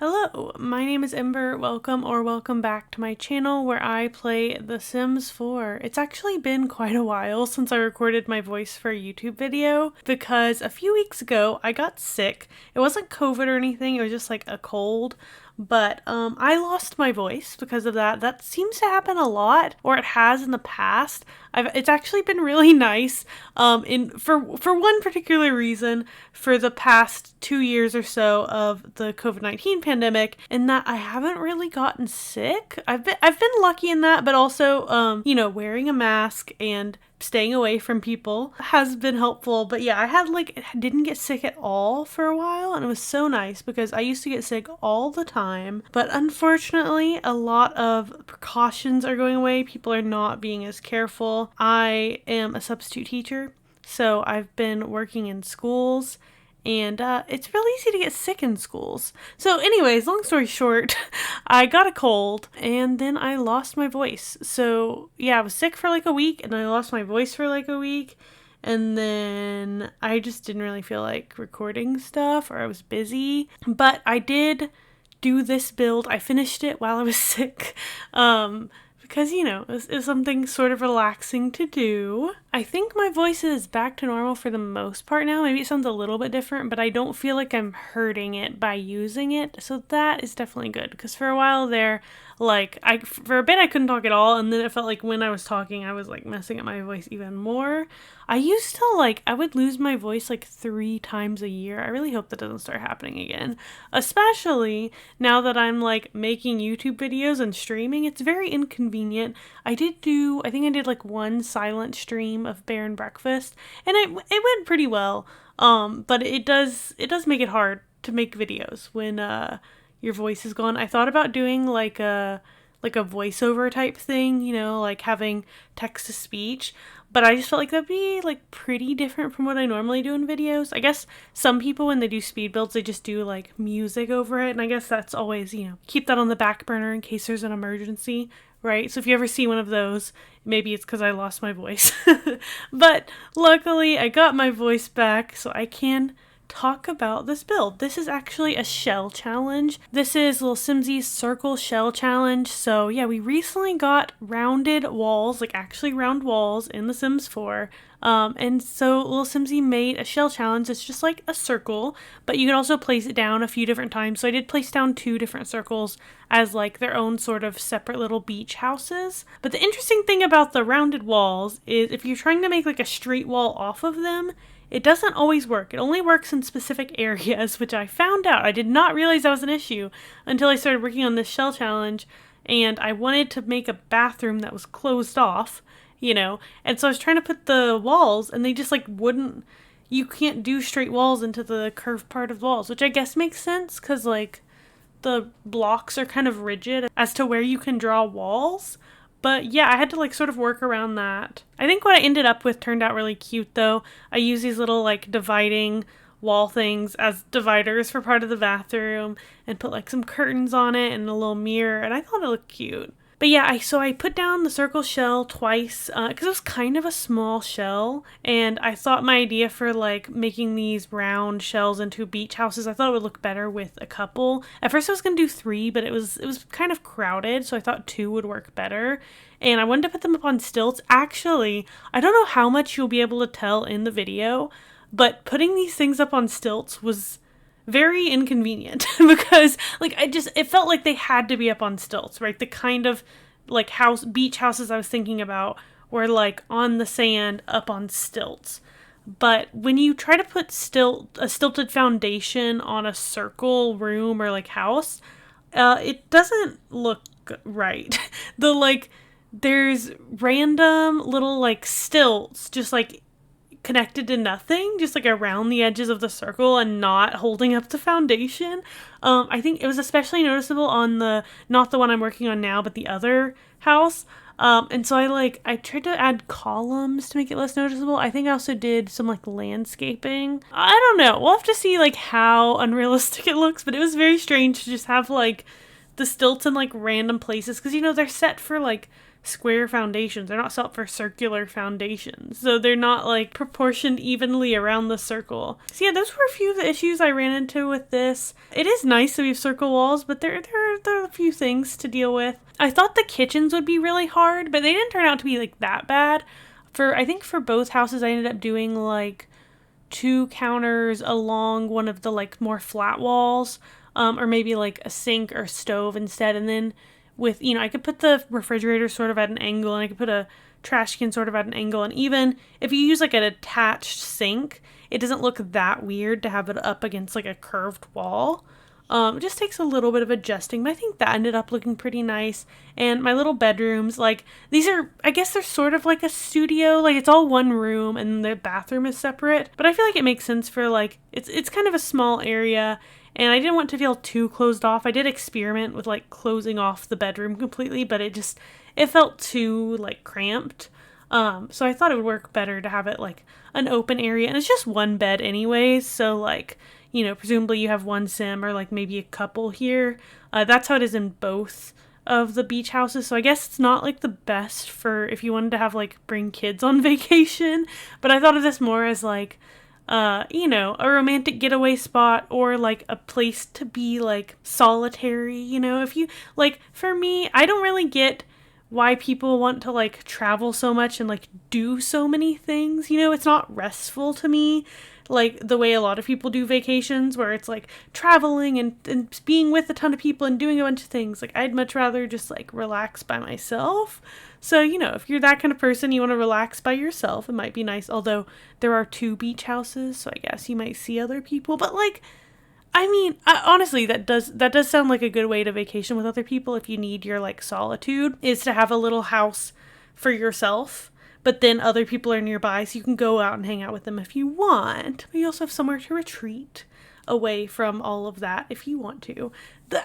Hello, my name is Ember. Welcome back to my channel where I play The Sims 4. It's actually been quite a while since I recorded my voice for a YouTube video because a few weeks ago I got sick. It wasn't COVID or anything, it was just like a cold. But I lost my voice because of that. That seems to happen a lot, or it has in the past. It's actually been really nice for one particular reason for the past 2 years or so of the COVID-19 pandemic, in that I haven't really gotten sick. I've been lucky in that, but also wearing a mask and staying away from people has been helpful. But yeah, didn't get sick at all for a while, and it was so nice because I used to get sick all the time. But unfortunately, a lot of precautions are going away. People are not being as careful. I am a substitute teacher, so I've been working in schools, and it's really easy to get sick in schools. So anyways, long story short, I got a cold and then I lost my voice. So yeah, I was sick for like a week and I lost my voice for like a week. And then I just didn't really feel like recording stuff, or I was busy. But I did do this build. I finished it while I was sick. Because, it was something sort of relaxing to do. I think my voice is back to normal for the most part now. Maybe it sounds a little bit different, but I don't feel like I'm hurting it by using it. So that is definitely good. Because for a while there, for a bit I couldn't talk at all. And then it felt like when I was talking, I was messing up my voice even more. I used to I would lose my voice 3 times a year. I really hope that doesn't start happening again. Especially now that I'm making YouTube videos and streaming. It's very inconvenient. I think I did one silent stream of Bear and Breakfast, and it went pretty well. But it does make it hard to make videos when your voice is gone. I thought about doing a voiceover type thing, having text to speech, but I just felt like that'd be pretty different from what I normally do in videos. I guess some people, when they do speed builds, they just do music over it, and I guess that's always, keep that on the back burner in case there's an emergency, right? So if you ever see one of those, maybe it's because I lost my voice. But luckily I got my voice back, so I can talk about this build. This is actually a shell challenge. This is lilsimsie's circle shell challenge. So yeah, we recently got rounded walls, actually round walls in The Sims 4. And so lilsimsie made a shell challenge. It's just like a circle, but you can also place it down a few different times. So I did place down 2 different circles as their own sort of separate little beach houses. But the interesting thing about the rounded walls is if you're trying to make a straight wall off of them, it doesn't always work. It only works in specific areas, which I found out. I did not realize that was an issue until I started working on this shell challenge, and I wanted to make a bathroom that was closed off, and so I was trying to put the walls, and they just wouldn't, you can't do straight walls into the curved part of the walls, which I guess makes sense because the blocks are kind of rigid as to where you can draw walls. But yeah, I had to sort of work around that. I think what I ended up with turned out really cute though. I used these little dividing wall things as dividers for part of the bathroom and put some curtains on it and a little mirror, and I thought it looked cute. But yeah, I put down the circle shell twice because it was kind of a small shell, and I thought my idea for making these round shells into beach houses, I thought it would look better with a couple. At first I was going to do 3, but it was kind of crowded, so I thought 2 would work better. And I wanted to put them up on stilts. Actually, I don't know how much you'll be able to tell in the video, but putting these things up on stilts was very inconvenient because it felt like they had to be up on stilts, right? The kind of beach houses I was thinking about were on the sand up on stilts. But when you try to put a stilted foundation on a circle room or house, it doesn't look right. There's random little stilts just connected to nothing, just around the edges of the circle and not holding up the foundation. I think it was especially noticeable on not the one I'm working on now, but the other house. And so I tried to add columns to make it less noticeable. I think I also did some landscaping. I don't know. We'll have to see how unrealistic it looks, but it was very strange to just have the stilts in random places because they're set for square foundations. They're not set up for circular foundations. So they're not like proportioned evenly around the circle. So yeah, those were a few of the issues I ran into with this. It is nice that we have circle walls, but there are a few things to deal with. I thought the kitchens would be really hard, but they didn't turn out to be like that bad. I think for both houses, I ended up doing like 2 counters along one of the like more flat walls, or maybe like a sink or stove instead. And then with, I could put the refrigerator sort of at an angle, and I could put a trash can sort of at an angle. And even if you use like an attached sink, it doesn't look that weird to have it up against like a curved wall. It just takes a little bit of adjusting, but I think that ended up looking pretty nice. And my little bedrooms, like, these are, I guess they're sort of like a studio, like it's all one room and the bathroom is separate, but I feel like it makes sense for like, it's kind of a small area, and I didn't want to feel too closed off. I did experiment with like closing off the bedroom completely, but it felt too like cramped. So I thought it would work better to have it like an open area, and it's just one bed anyways, so like, presumably you have one sim or like maybe a couple here. That's how it is in both of the beach houses. So I guess it's not like the best for if you wanted to have like bring kids on vacation. But I thought of this more as like, a romantic getaway spot, or like a place to be like solitary. If you like, for me, I don't really get why people want to like travel so much and like do so many things. It's not restful to me like the way a lot of people do vacations, where it's like traveling and being with a ton of people and doing a bunch of things. Like, I'd much rather just like relax by myself. So, if you're that kind of person, you want to relax by yourself, it might be nice. Although there are 2 beach houses, so I guess you might see other people. But like, I mean, honestly, that does sound like a good way to vacation with other people if you need your like solitude, is to have a little house for yourself. But then other people are nearby, so you can go out and hang out with them if you want. But you also have somewhere to retreat away from all of that if you want to.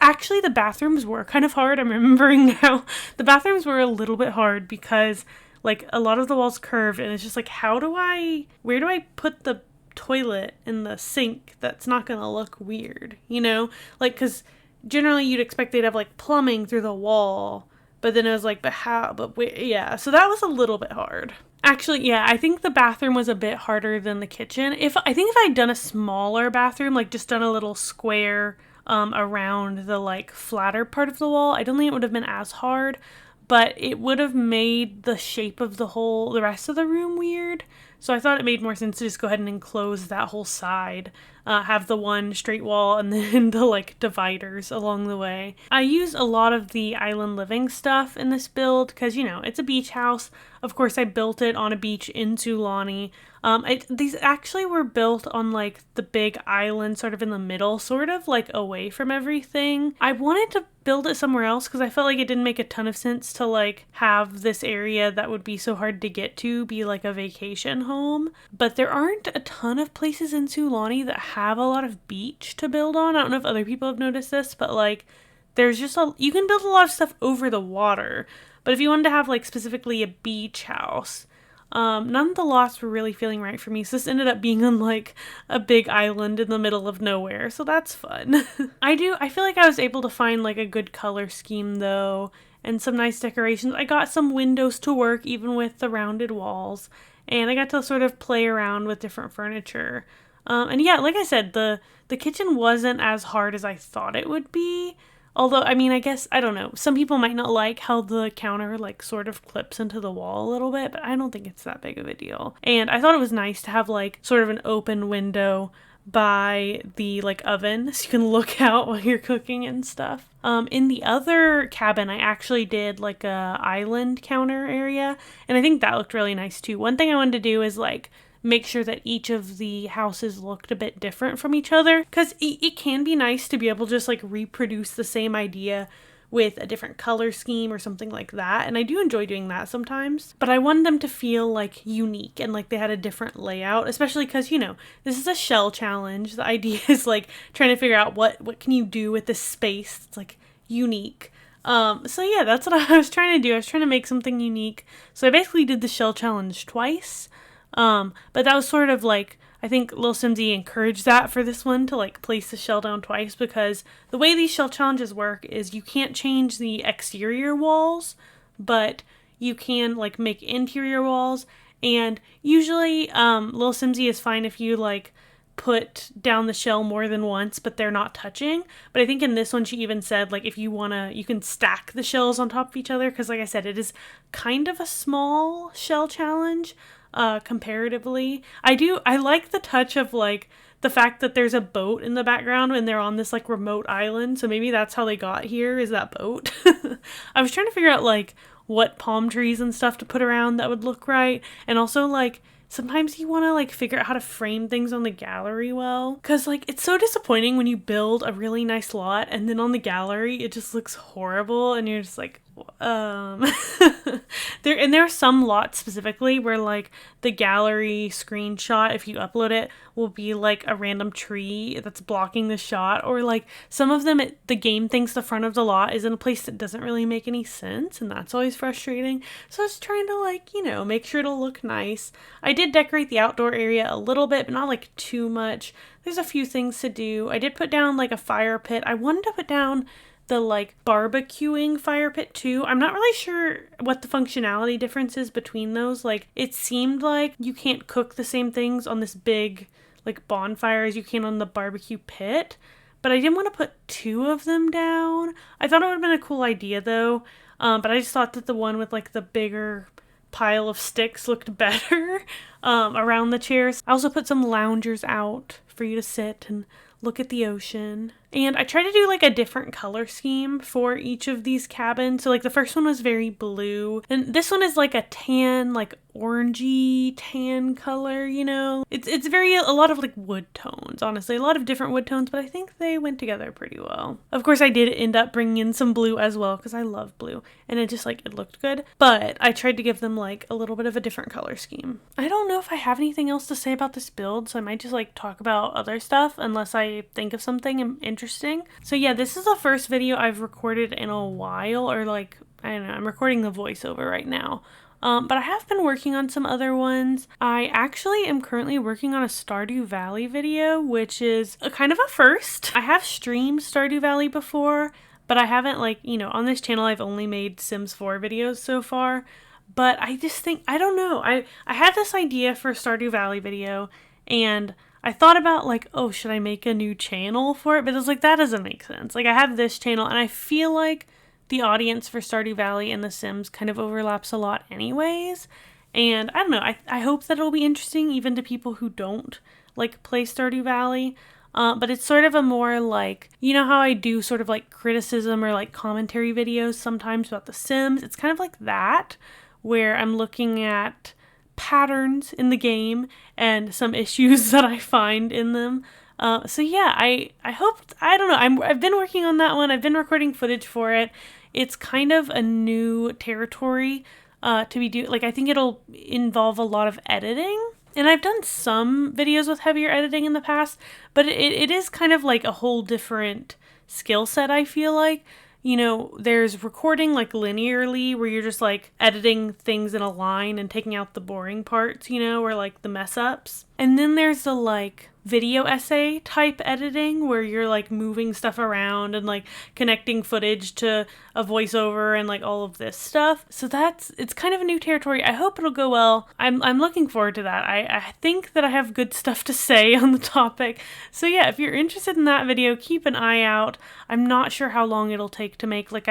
Actually, the bathrooms were kind of hard. I'm remembering now. The bathrooms were a little bit hard because like a lot of the walls curved, and it's just like, where do I put the toilet in the sink that's not going to look weird, Like, because generally you'd expect they'd have like plumbing through the wall. But then it was like, yeah, so that was a little bit hard. Actually, yeah, I think the bathroom was a bit harder than the kitchen. I think if I'd done a smaller bathroom, like just done a little square around the like flatter part of the wall, I don't think it would have been as hard, but it would have made the shape of the rest of the room weird. So I thought it made more sense to just go ahead and enclose that whole side, have the one straight wall and then the like dividers along the way. I used a lot of the island living stuff in this build because, it's a beach house. Of course, I built it on a beach in Sulani. These actually were built on like the big island sort of in the middle, sort of like away from everything. I wanted to build it somewhere else because I felt like it didn't make a ton of sense to like have this area that would be so hard to get to be like a vacation home. But there aren't a ton of places in Sulani that have a lot of beach to build on. I don't know if other people have noticed this, but like there's just you can build a lot of stuff over the water. But if you wanted to have like specifically a beach house, none of the lots were really feeling right for me. So this ended up being on like a big island in the middle of nowhere. So that's fun. I feel like I was able to find like a good color scheme though, and some nice decorations. I got some windows to work even with the rounded walls, and I got to sort of play around with different furniture. And yeah, like I said, the kitchen wasn't as hard as I thought it would be. Although, I mean, I guess, I don't know, some people might not like how the counter like sort of clips into the wall a little bit, but I don't think it's that big of a deal. And I thought it was nice to have like sort of an open window by the like oven so you can look out while you're cooking and stuff. In the other cabin, I actually did like a island counter area, and I think that looked really nice too. One thing I wanted to do is like make sure that each of the houses looked a bit different from each other, because it can be nice to be able to just like reproduce the same idea with a different color scheme or something like that, and I do enjoy doing that sometimes, but I wanted them to feel like unique and like they had a different layout, especially because, this is a shell challenge. The idea is like trying to figure out what can you do with this space that's like unique. So yeah, that's what I was trying to do. I was trying to make something unique, so I basically did the shell challenge twice. But that was sort of like, I think lilsimsie encouraged that for this one, to like place the shell down twice, because the way these shell challenges work is you can't change the exterior walls, but you can like make interior walls, and usually lilsimsie is fine if you like put down the shell more than once, but they're not touching. But I think in this one she even said like if you wanna, you can stack the shells on top of each other, because like I said, it is kind of a small shell challenge comparatively. I like the touch of like the fact that there's a boat in the background and they're on this like remote island, so maybe that's how they got here, is that boat. I was trying to figure out like what palm trees and stuff to put around that would look right, and also like sometimes you want to like figure out how to frame things on the gallery well, because like it's so disappointing when you build a really nice lot and then on the gallery it just looks horrible and you're just like there are some lots specifically where like the gallery screenshot, if you upload it, will be like a random tree that's blocking the shot, or like some of them the game thinks the front of the lot is in a place that doesn't really make any sense, and that's always frustrating. So I was trying to like, you know, make sure it'll look nice. I did decorate the outdoor area a little bit, but not like too much. There's a few things to do. I did put down like a fire pit. I wanted to put down the like barbecuing fire pit too. I'm not really sure what the functionality difference is between those. Like it seemed like you can't cook the same things on this big like bonfire as you can on the barbecue pit, but I didn't want to put two of them down. I thought it would have been a cool idea though, but I just thought that the one with like the bigger pile of sticks looked better around the chairs. I also put some loungers out for you to sit and look at the ocean. And I tried to do like a different color scheme for each of these cabins. So like the first one was very blue, and this one is like a tan, like orangey tan color, you know. It's very a lot of like wood tones, honestly, a lot of different wood tones, but I think they went together pretty well. Of course I did end up bringing in some blue as well because I love blue, and it just like it looked good, but I tried to give them like a little bit of a different color scheme. I don't know if I have anything else to say about this build, so I might just like talk about other stuff unless I think of something interesting. So yeah, this is the first video I've recorded in a while, or like, I don't know, I'm recording the voiceover right now. But I have been working on some other ones. I actually am currently working on a Stardew Valley video, which is a kind of a first. I have streamed Stardew Valley before, but I haven't like, you know, on this channel I've only made Sims 4 videos so far. But I just think, I don't know, I had this idea for a Stardew Valley video, and I thought about like, oh, should I make a new channel for it? But it's like, that doesn't make sense. Like I have this channel and I feel like the audience for Stardew Valley and The Sims kind of overlaps a lot anyways. And I don't know, I hope that it'll be interesting even to people who don't like play Stardew Valley. But it's sort of a more like, you know how I do sort of like criticism or like commentary videos sometimes about The Sims? It's kind of like that, where I'm looking at patterns in the game and some issues that I find in them. So yeah, I hope, I don't know, I've been working on that one. I've been recording footage for it. It's kind of a new territory to be like I think it'll involve a lot of editing. And I've done some videos with heavier editing in the past, but it is kind of like a whole different skill set, I feel like. You know, there's recording like linearly where you're just like editing things in a line and taking out the boring parts, you know, or like the mess ups. And then there's the like video essay type editing where you're like moving stuff around and like connecting footage to a voiceover and like all of this stuff. So it's kind of a new territory. I hope it'll go well. I'm looking forward to that. I think that I have good stuff to say on the topic. So yeah, if you're interested in that video, keep an eye out. I'm not sure how long it'll take to make. Like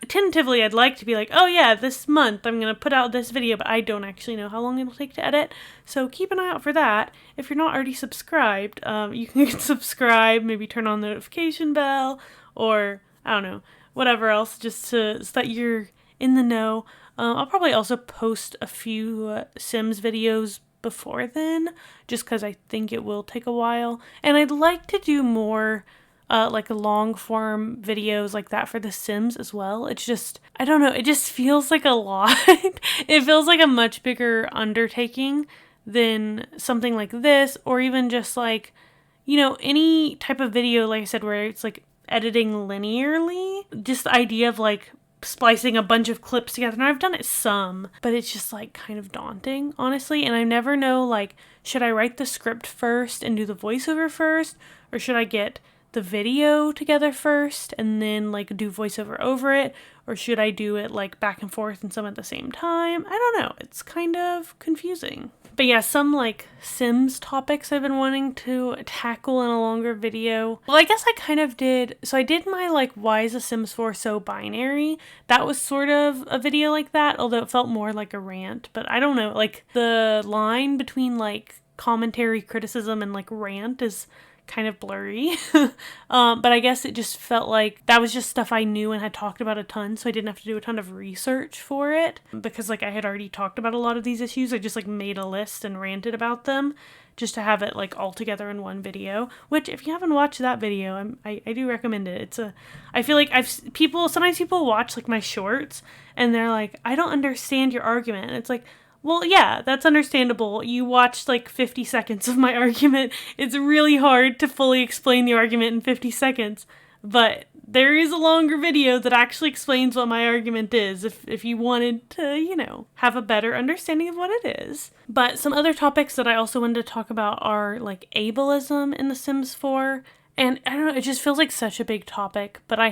tentatively I'd like to be like, oh yeah, this month I'm going to put out this video, but I don't actually know how long it'll take to edit. So keep an eye out for that. If you're not already subscribed, you can subscribe, maybe turn on the notification bell, or I don't know, whatever else, just so that you're in the know. I'll probably also post a few Sims videos before then, just because I think it will take a while. And I'd like to do more like long form videos like that for The Sims as well. It's just, I don't know, it just feels like a lot. It feels like a much bigger undertaking than something like this, or even just like, you know, any type of video, like I said, where it's like editing linearly. Just the idea of like splicing a bunch of clips together, and I've done it some, but it's just like kind of daunting, honestly. And I never know, like, should I write the script first and do the voiceover first, or should I get the video together first and then like do voiceover over it, or should I do it like back and forth and some at the same time? I don't know. It's kind of confusing. But yeah, some like Sims topics I've been wanting to tackle in a longer video. Well, I guess I kind of did. So I did my like, why is The Sims 4 so binary? That was sort of a video like that, although it felt more like a rant. But I don't know, like the line between like commentary, criticism, and like rant is kind of blurry. But I guess it just felt like that was just stuff I knew and had talked about a ton, so I didn't have to do a ton of research for it, because like I had already talked about a lot of these issues. I just like made a list and ranted about them just to have it like all together in one video, which if you haven't watched that video, I do recommend it. I feel like sometimes people watch like my shorts and they're like, I don't understand your argument. And it's like, well, yeah, that's understandable. You watched like 50 seconds of my argument. It's really hard to fully explain the argument in 50 seconds. But there is a longer video that actually explains what my argument is if you wanted to, you know, have a better understanding of what it is. But some other topics that I also wanted to talk about are like ableism in The Sims 4. And I don't know, it just feels like such a big topic, but I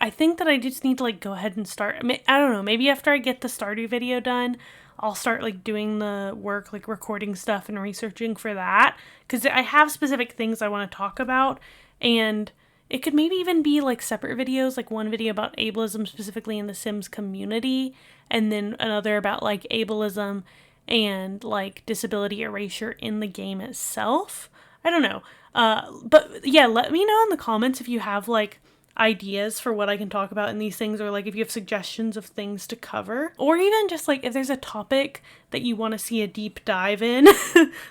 think that I just need to like go ahead and start. I don't know, maybe after I get the Stardew video done, I'll start like doing the work, like recording stuff and researching for that, because I have specific things I want to talk about, and it could maybe even be like separate videos, like one video about ableism specifically in the Sims community, and then another about like ableism and like disability erasure in the game itself. I don't know. But yeah, let me know in the comments if you have like ideas for what I can talk about in these things, or like if you have suggestions of things to cover, or even just like if there's a topic that you want to see a deep dive in.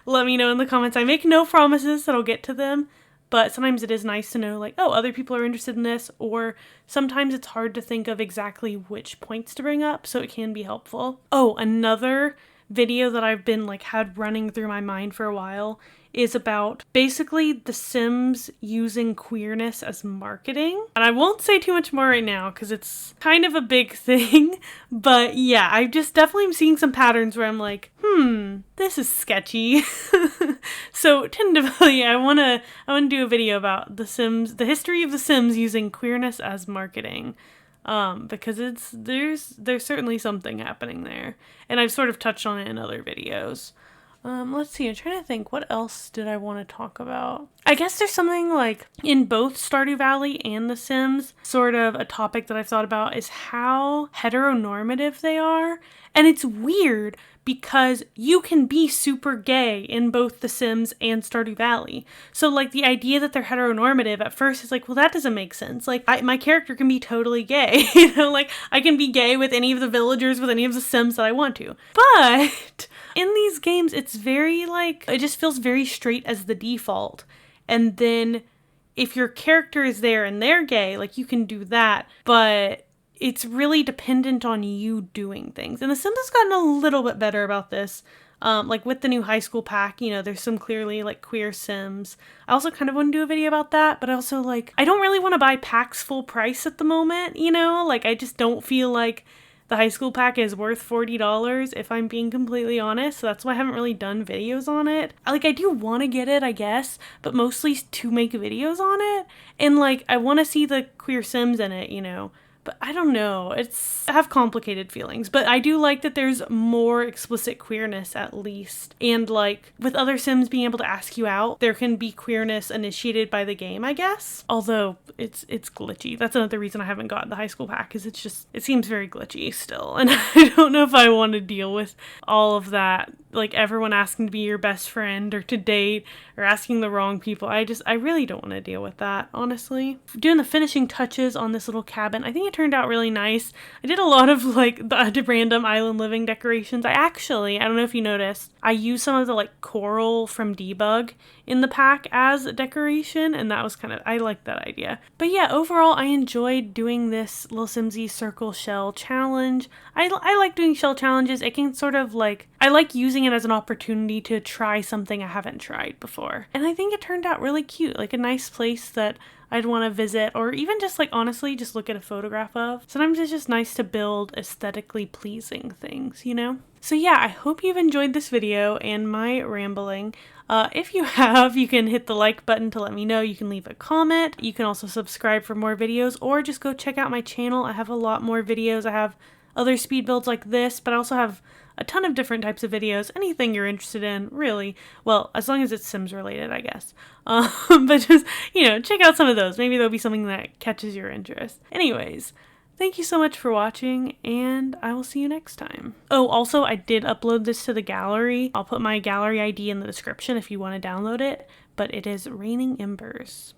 Let me know in the comments. I make no promises that I'll get to them, but sometimes it is nice to know like, oh, other people are interested in this, or sometimes it's hard to think of exactly which points to bring up, so it can be helpful. Oh, another video that I've been like had running through my mind for a while is about basically The Sims using queerness as marketing. And I won't say too much more right now because it's kind of a big thing. But yeah, I just definitely am seeing some patterns where I'm like, this is sketchy. So tentatively, I wanna do a video about The Sims, the history of The Sims using queerness as marketing. Because there's certainly something happening there. And I've sort of touched on it in other videos. Let's see, I'm trying to think, what else did I want to talk about? I guess there's something like in both Stardew Valley and The Sims, sort of a topic that I've thought about is how heteronormative they are. And it's weird because you can be super gay in both The Sims and Stardew Valley. So like the idea that they're heteronormative at first is like, well, that doesn't make sense. Like my character can be totally gay, you know, like I can be gay with any of the villagers, with any of the Sims that I want to. But in these games, it's very like, it just feels very straight as the default. And then if your character is there and they're gay, like you can do that, but it's really dependent on you doing things. And The Sims has gotten a little bit better about this. Like with the new high school pack, you know, there's some clearly like queer Sims. I also kind of want to do a video about that, but also like, I don't really want to buy packs full price at the moment, you know, like I just don't feel like the high school pack is worth $40 if I'm being completely honest, so that's why I haven't really done videos on it. Like I do want to get it, I guess, but mostly to make videos on it, and like I want to see the queer Sims in it, you know. But I don't know, I have complicated feelings, but I do like that there's more explicit queerness at least. And like with other Sims being able to ask you out, there can be queerness initiated by the game, I guess. Although it's glitchy. That's another reason I haven't gotten the high school pack, is it seems very glitchy still. And I don't know if I want to deal with all of that. Like everyone asking to be your best friend or to date or asking the wrong people. I really don't want to deal with that, honestly. Doing the finishing touches on this little cabin, I think it turned out really nice. I did a lot of like the random island living decorations. I don't know if you noticed, I used some of the like coral from Debug in the pack as a decoration, and that was I liked that idea. But yeah, overall I enjoyed doing this lilsimsie circle shell challenge. I like doing shell challenges. It can sort of like, I like using it as an opportunity to try something I haven't tried before. And I think it turned out really cute, like a nice place that I'd want to visit, or even just like honestly just look at a photograph of. Sometimes it's just nice to build aesthetically pleasing things, you know? So yeah, I hope you've enjoyed this video and my rambling. If you have, you can hit the like button to let me know. You can leave a comment. You can also subscribe for more videos, or just go check out my channel. I have a lot more videos. I have other speed builds like this, but I also have a ton of different types of videos, anything you're interested in, really. Well, as long as it's Sims related, I guess. But just, check out some of those. Maybe there'll be something that catches your interest. Anyways, thank you so much for watching, and I will see you next time. Oh, also, I did upload this to the gallery. I'll put my gallery ID in the description if you want to download it, but it is Raining Embers.